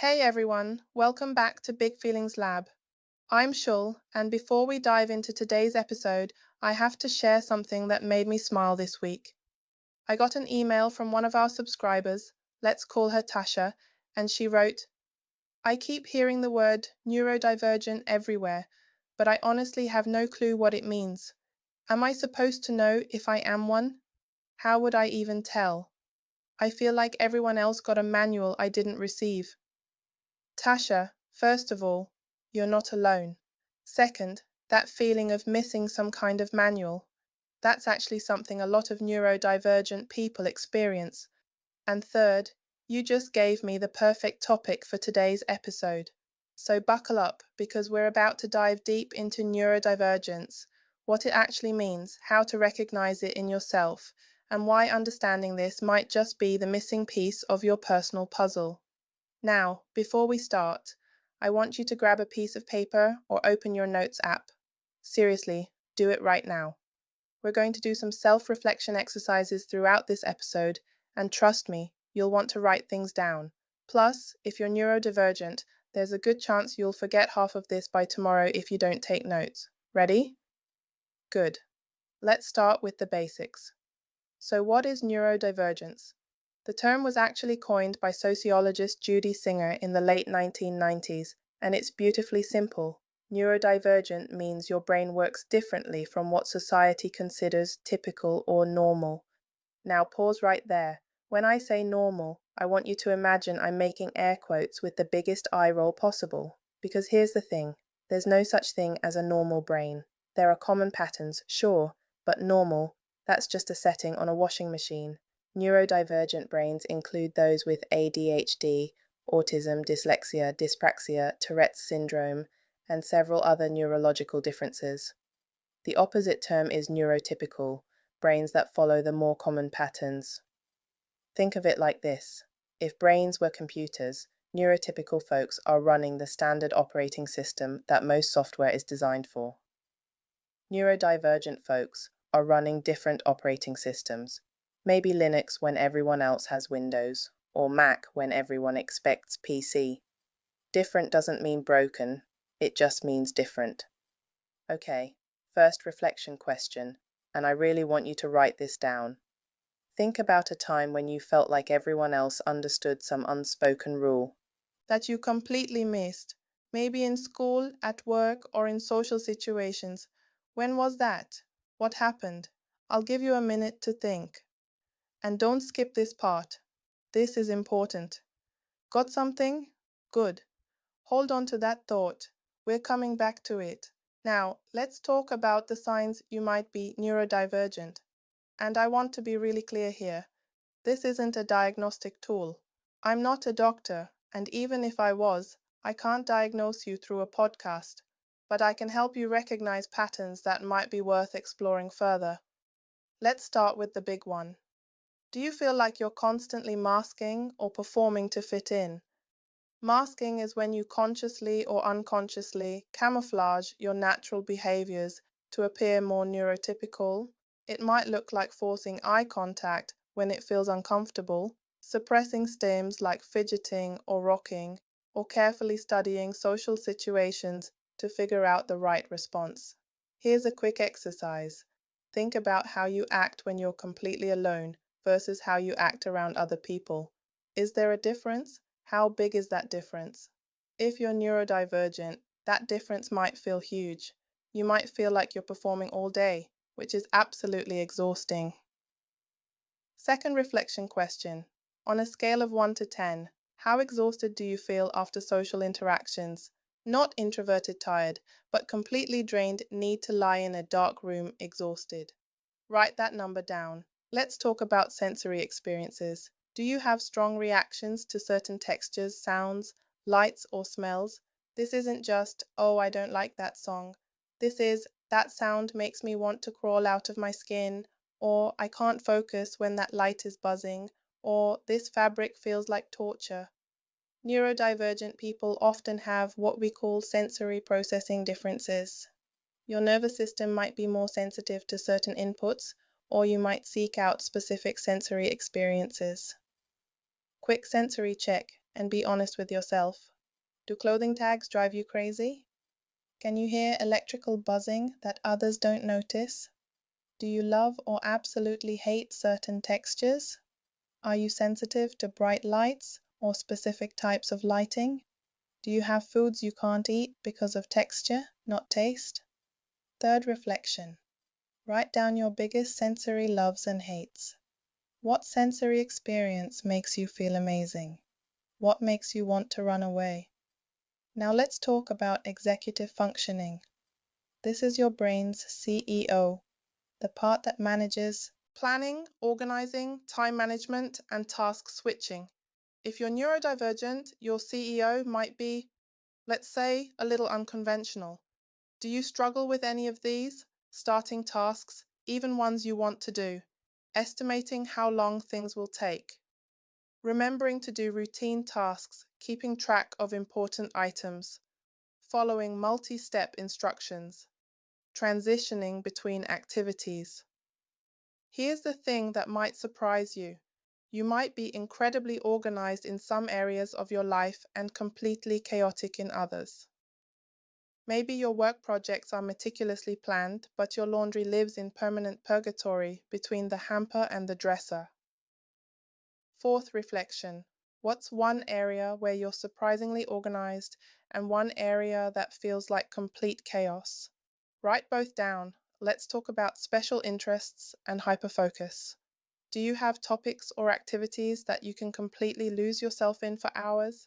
Hey everyone, welcome back to Big Feelings Lab. I'm Shul, and before we dive into today's episode, I have to share something that made me smile this week. I got an email from one of our subscribers, let's call her Tasha, and she wrote, I keep hearing the word neurodivergent everywhere, but I honestly have no clue what it means. Am I supposed to know if I am one? How would I even tell? I feel like everyone else got a manual I didn't receive. Tasha, first of all, you're not alone. Second, that feeling of missing some kind of manual, that's actually something a lot of neurodivergent people experience. And third, you just gave me the perfect topic for today's episode. So buckle up because we're about to dive deep into neurodivergence, what it actually means, how to recognize it in yourself, and why understanding this might just be the missing piece of your personal puzzle. Now, before we start, I want you to grab a piece of paper or open your notes app. Seriously, do it right now. We're going to do some self-reflection exercises throughout this episode, and trust me, you'll want to write things down. Plus, if you're neurodivergent, there's a good chance you'll forget half of this by tomorrow if you don't take notes. Ready? Good. Let's start with the basics. So what is neurodivergence? The term was actually coined by sociologist Judy Singer in the late 1990s, and it's beautifully simple. Neurodivergent means your brain works differently from what society considers typical or normal. Now pause right there. When I say normal, I want you to imagine I'm making air quotes with the biggest eye roll possible. Because here's the thing, there's no such thing as a normal brain. There are common patterns, sure, but normal, that's just a setting on a washing machine. Neurodivergent brains include those with ADHD, autism, dyslexia, dyspraxia, Tourette's syndrome, and several other neurological differences. The opposite term is neurotypical, brains that follow the more common patterns. Think of it like this. If brains were computers, neurotypical folks are running the standard operating system that most software is designed for. Neurodivergent folks are running different operating systems, maybe Linux when everyone else has Windows, or Mac when everyone expects PC. Different doesn't mean broken, it just means different. Okay, first reflection question, and I really want you to write this down. Think about a time when you felt like everyone else understood some unspoken rule that you completely missed, maybe in school, at work, or in social situations. When was that? What happened? I'll give you a minute to think. And don't skip this part. This is important. Got something? Good. Hold on to that thought. We're coming back to it. Now, let's talk about the signs you might be neurodivergent. And I want to be really clear here. This isn't a diagnostic tool. I'm not a doctor, and even if I was, I can't diagnose you through a podcast, but I can help you recognize patterns that might be worth exploring further. Let's start with the big one. Do you feel like you're constantly masking or performing to fit in? Masking is when you consciously or unconsciously camouflage your natural behaviors to appear more neurotypical. It might look like forcing eye contact when it feels uncomfortable, suppressing stims like fidgeting or rocking, or carefully studying social situations to figure out the right response. Here's a quick exercise. Think about how you act when you're completely alone versus how you act around other people. Is there a difference? How big is that difference? If you're neurodivergent, that difference might feel huge. You might feel like you're performing all day, which is absolutely exhausting. Second reflection question. On a scale of 1 to 10, how exhausted do you feel after social interactions? Not introverted tired, but completely drained, need to lie in a dark room exhausted. Write that number down. Let's talk about sensory experiences. Do you have strong reactions to certain textures, sounds, lights, or smells? This isn't just, oh, I don't like that song. This is, that sound makes me want to crawl out of my skin, or I can't focus when that light is buzzing, or this fabric feels like torture. Neurodivergent people often have what we call sensory processing differences. Your nervous system might be more sensitive to certain inputs, or you might seek out specific sensory experiences. Quick sensory check, and be honest with yourself. Do clothing tags drive you crazy? Can you hear electrical buzzing that others don't notice? Do you love or absolutely hate certain textures? Are you sensitive to bright lights or specific types of lighting? Do you have foods you can't eat because of texture, not taste? Third reflection. Write down your biggest sensory loves and hates. What sensory experience makes you feel amazing? What makes you want to run away? Now let's talk about executive functioning. This is your brain's CEO, the part that manages planning, organizing, time management, and task switching. If you're neurodivergent, your CEO might be, let's say, a little unconventional. Do you struggle with any of these? Starting tasks, even ones you want to do, estimating how long things will take, remembering to do routine tasks, keeping track of important items, following multi-step instructions, transitioning between activities. Here's the thing that might surprise you. You might be incredibly organized in some areas of your life and completely chaotic in others. Maybe your work projects are meticulously planned, but your laundry lives in permanent purgatory between the hamper and the dresser. Fourth reflection. What's one area where you're surprisingly organized and one area that feels like complete chaos? Write both down. Let's talk about special interests and hyperfocus. Do you have topics or activities that you can completely lose yourself in for hours?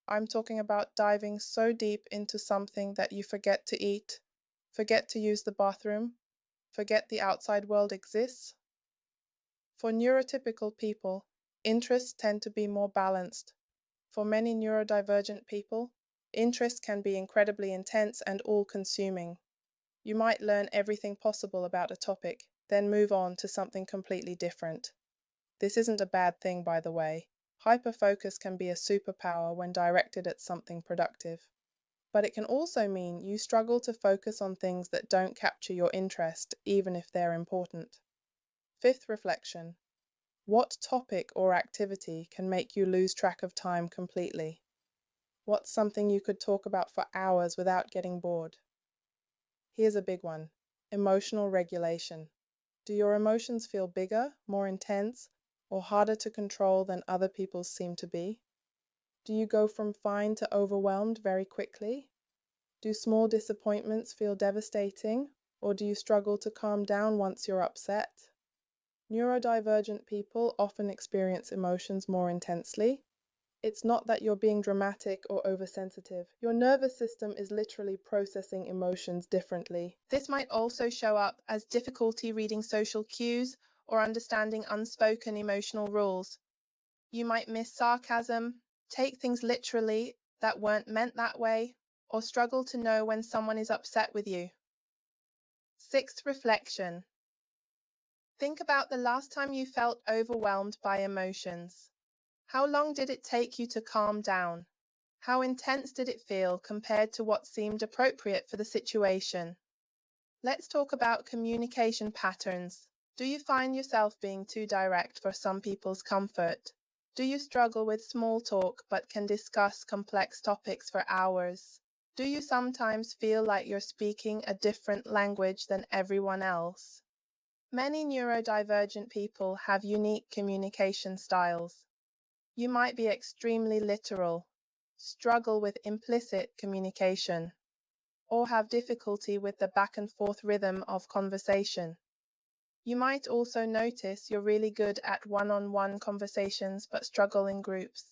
I'm talking about diving so deep into something that you forget to eat, forget to use the bathroom, forget the outside world exists. For neurotypical people, interests tend to be more balanced. For many neurodivergent people, interest can be incredibly intense and all-consuming. You might learn everything possible about a topic, then move on to something completely different. This isn't a bad thing, by the way. Hyperfocus can be a superpower when directed at something productive. But it can also mean you struggle to focus on things that don't capture your interest, even if they're important. Fifth reflection. What topic or activity can make you lose track of time completely? What's something you could talk about for hours without getting bored? Here's a big one. Emotional regulation. Do your emotions feel bigger, more intense, or harder to control than other people's seem to be? Do you go from fine to overwhelmed very quickly? Do small disappointments feel devastating, or do you struggle to calm down once you're upset? Neurodivergent people often experience emotions more intensely. It's not that you're being dramatic or oversensitive. Your nervous system is literally processing emotions differently. This might also show up as difficulty reading social cues or understanding unspoken emotional rules. You might miss sarcasm, take things literally that weren't meant that way, or struggle to know when someone is upset with you. Sixth reflection. Think about the last time you felt overwhelmed by emotions. How long did it take you to calm down? How intense did it feel compared to what seemed appropriate for the situation? Let's talk about communication patterns. Do you find yourself being too direct for some people's comfort? Do you struggle with small talk but can discuss complex topics for hours? Do you sometimes feel like you're speaking a different language than everyone else? Many neurodivergent people have unique communication styles. You might be extremely literal, struggle with implicit communication, or have difficulty with the back and forth rhythm of conversation. You might also notice you're really good at one-on-one conversations but struggle in groups,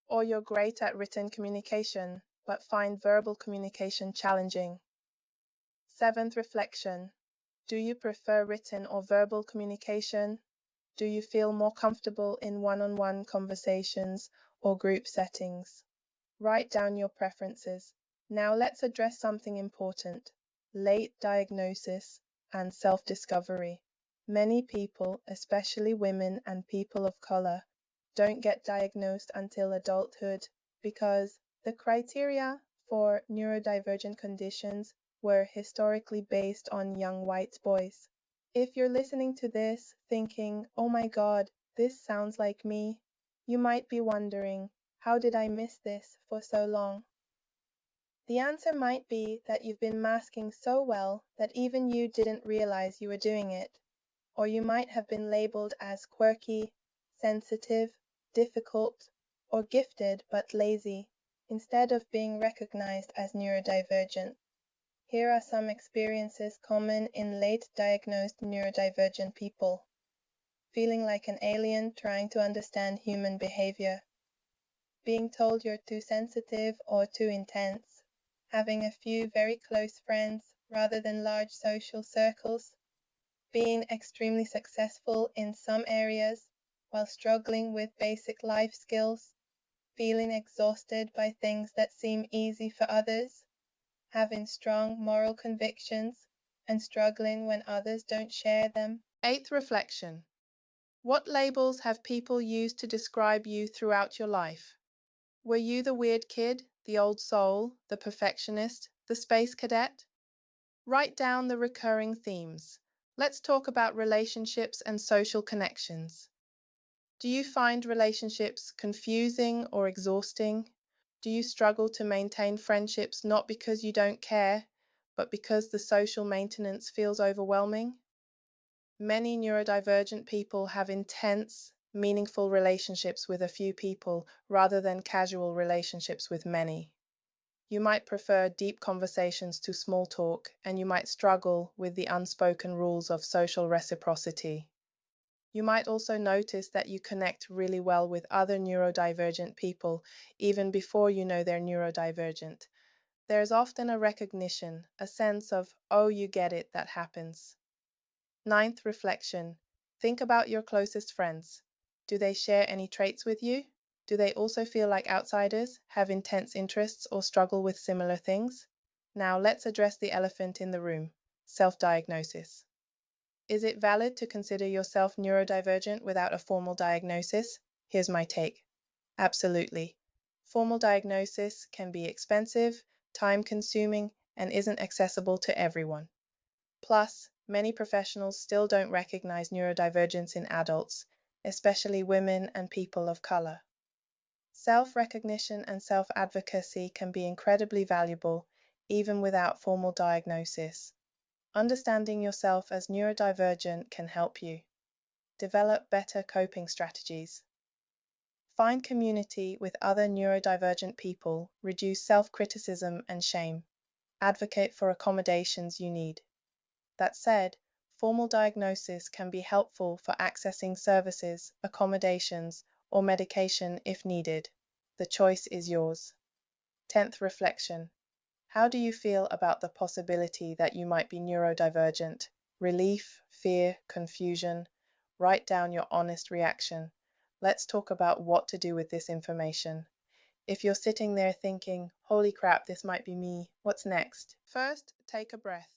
or you're great at written communication but find verbal communication challenging. Seventh reflection. Do you prefer written or verbal communication? Do you feel more comfortable in one-on-one conversations or group settings? Write down your preferences. Now let's address something important: late diagnosis and self-discovery. Many people, especially women and people of color, don't get diagnosed until adulthood because the criteria for neurodivergent conditions were historically based on young white boys. If you're listening to this thinking, oh my God, this sounds like me, you might be wondering, How did I miss this for so long? The answer might be that you've been masking so well that even you didn't realize you were doing it, or you might have been labeled as quirky, sensitive, difficult, or gifted but lazy, instead of being recognized as neurodivergent. Here are some experiences common in late diagnosed neurodivergent people: feeling like an alien trying to understand human behavior, being told you're too sensitive or too intense, having a few very close friends rather than large social circles, being extremely successful in some areas while struggling with basic life skills, feeling exhausted by things that seem easy for others, having strong moral convictions and struggling when others don't share them. Eighth reflection. What labels have people used to describe you throughout your life? Were you the weird kid, the old soul, the perfectionist, the space cadet? Write down the recurring themes. Let's talk about relationships and social connections. Do you find relationships confusing or exhausting? Do you struggle to maintain friendships not because you don't care, but because the social maintenance feels overwhelming? Many neurodivergent people have intense, meaningful relationships with a few people rather than casual relationships with many. You might prefer deep conversations to small talk, and you might struggle with the unspoken rules of social reciprocity. You might also notice that you connect really well with other neurodivergent people even before you know they're neurodivergent. There's often a recognition, a sense of, oh, you get it, that happens. Ninth reflection. Think about your closest friends. Do they share any traits with you? Do they also feel like outsiders, have intense interests, or struggle with similar things? Now let's address the elephant in the room: self-diagnosis. Is it valid to consider yourself neurodivergent without a formal diagnosis? Here's my take. Absolutely. Formal diagnosis can be expensive, time-consuming, and isn't accessible to everyone. Plus, many professionals still don't recognize neurodivergence in adults, especially women and people of color. Self-recognition and self-advocacy can be incredibly valuable, even without formal diagnosis. Understanding yourself as neurodivergent can help you. Develop better coping strategies. Find community with other neurodivergent people, reduce self-criticism and shame. Advocate for accommodations you need. That said, formal diagnosis can be helpful for accessing services, accommodations, or medication if needed. The choice is yours. 10th reflection. How do you feel about the possibility that you might be neurodivergent? Relief, fear, confusion? Write down your honest reaction. Let's talk about what to do with this information. If you're sitting there thinking, holy crap, this might be me, what's next? First, take a breath.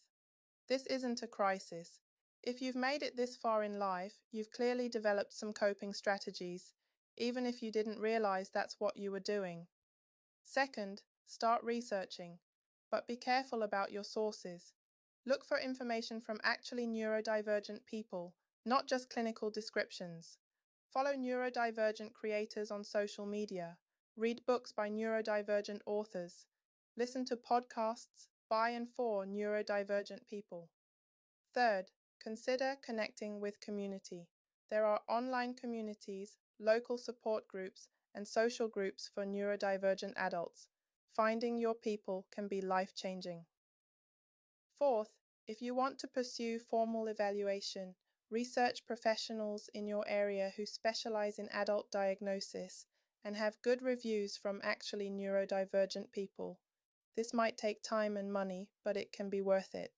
This isn't a crisis. If you've made it this far in life, you've clearly developed some coping strategies, even if you didn't realize that's what you were doing. Second, start researching, but be careful about your sources. Look for information from actually neurodivergent people, not just clinical descriptions. Follow neurodivergent creators on social media. Read books by neurodivergent authors. Listen to podcasts by and for neurodivergent people. Third, consider connecting with community. There are online communities, local support groups, and social groups for neurodivergent adults. Finding your people can be life-changing. Fourth, if you want to pursue formal evaluation, research professionals in your area who specialize in adult diagnosis and have good reviews from actually neurodivergent people. This might take time and money, but it can be worth it.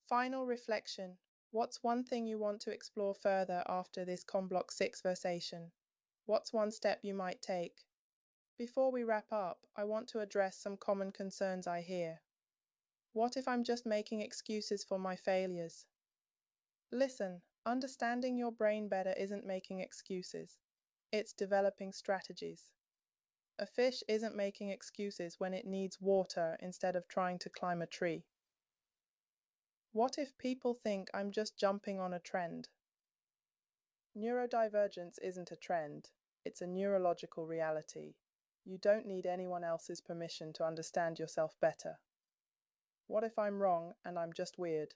Final reflection. What's one thing you want to explore further after this ConBlock 6 versation? What's one step you might take? Before we wrap up, I want to address some common concerns I hear. What if I'm just making excuses for my failures? Listen, understanding your brain better isn't making excuses. It's developing strategies. A fish isn't making excuses when it needs water instead of trying to climb a tree. What if people think I'm just jumping on a trend? Neurodivergence isn't a trend. It's a neurological reality. You don't need anyone else's permission to understand yourself better. What if I'm wrong and I'm just weird?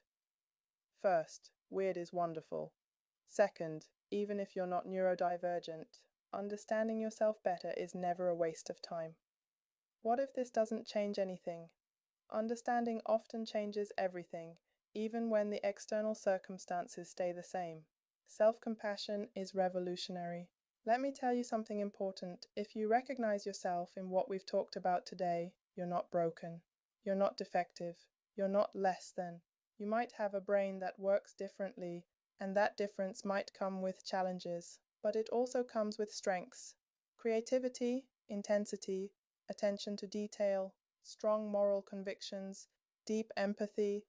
First, weird is wonderful. Second, even if you're not neurodivergent, understanding yourself better is never a waste of time. What if this doesn't change anything? Understanding often changes everything, even when the external circumstances stay the same. Self-compassion is revolutionary. Let me tell you something important. If you recognize yourself in what we've talked about today, you're not broken. You're not defective. You're not less than. You might have a brain that works differently, and that difference might come with challenges, but it also comes with strengths. Creativity, intensity, attention to detail, strong moral convictions, deep empathy,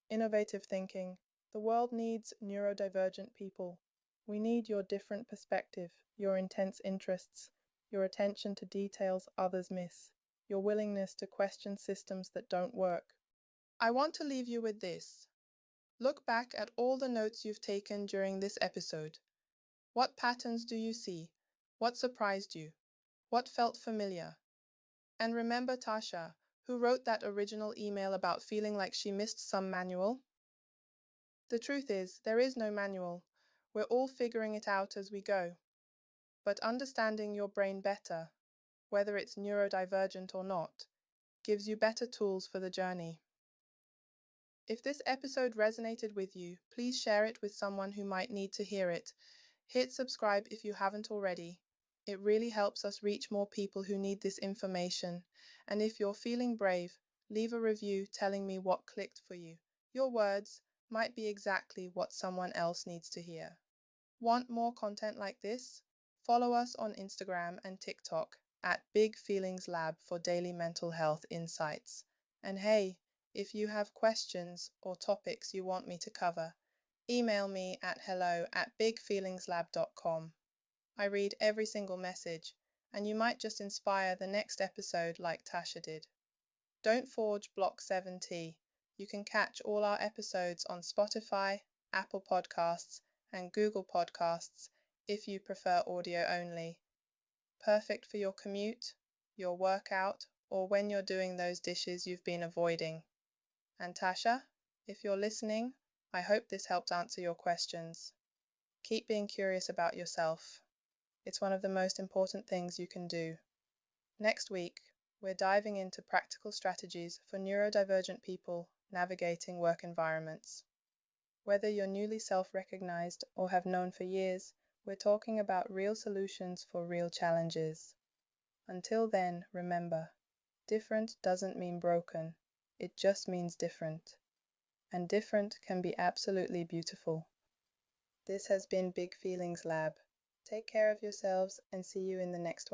innovative thinking. The world needs neurodivergent people. We need your different perspective, your intense interests, your attention to details others miss, your willingness to question systems that don't work. I want to leave you with this. Look back at all the notes you've taken during this episode. What patterns do you see? What surprised you? What felt familiar? And remember Tasha, who wrote that original email about feeling like she missed some manual? The truth is, there is no manual. We're all figuring it out as we go. But understanding your brain better, whether it's neurodivergent or not, gives you better tools for the journey. If this episode resonated with you, please share it with someone who might need to hear it. Hit subscribe if you haven't already. It really helps us reach more people who need this information. And if you're feeling brave, leave a review telling me what clicked for you. Your words might be exactly what someone else needs to hear. Want more content like this? Follow us on Instagram and TikTok at Big Feelings Lab for daily mental health insights. And hey, if you have questions or topics you want me to cover, email me at hello@bigfeelingslab.com. I read every single message, and you might just inspire the next episode like Tasha did. Don't forge Block 7T. You can catch all our episodes on Spotify, Apple Podcasts, and Google Podcasts if you prefer audio only. Perfect for your commute, your workout, or when you're doing those dishes you've been avoiding. And Tasha, if you're listening, I hope this helped answer your questions. Keep being curious about yourself. It's one of the most important things you can do. Next week, we're diving into practical strategies for neurodivergent people navigating work environments. Whether you're newly self-recognized or have known for years, we're talking about real solutions for real challenges. Until then, remember, different doesn't mean broken. It just means different. And different can be absolutely beautiful. This has been Big Feelings Lab. Take care of yourselves and see you in the next one.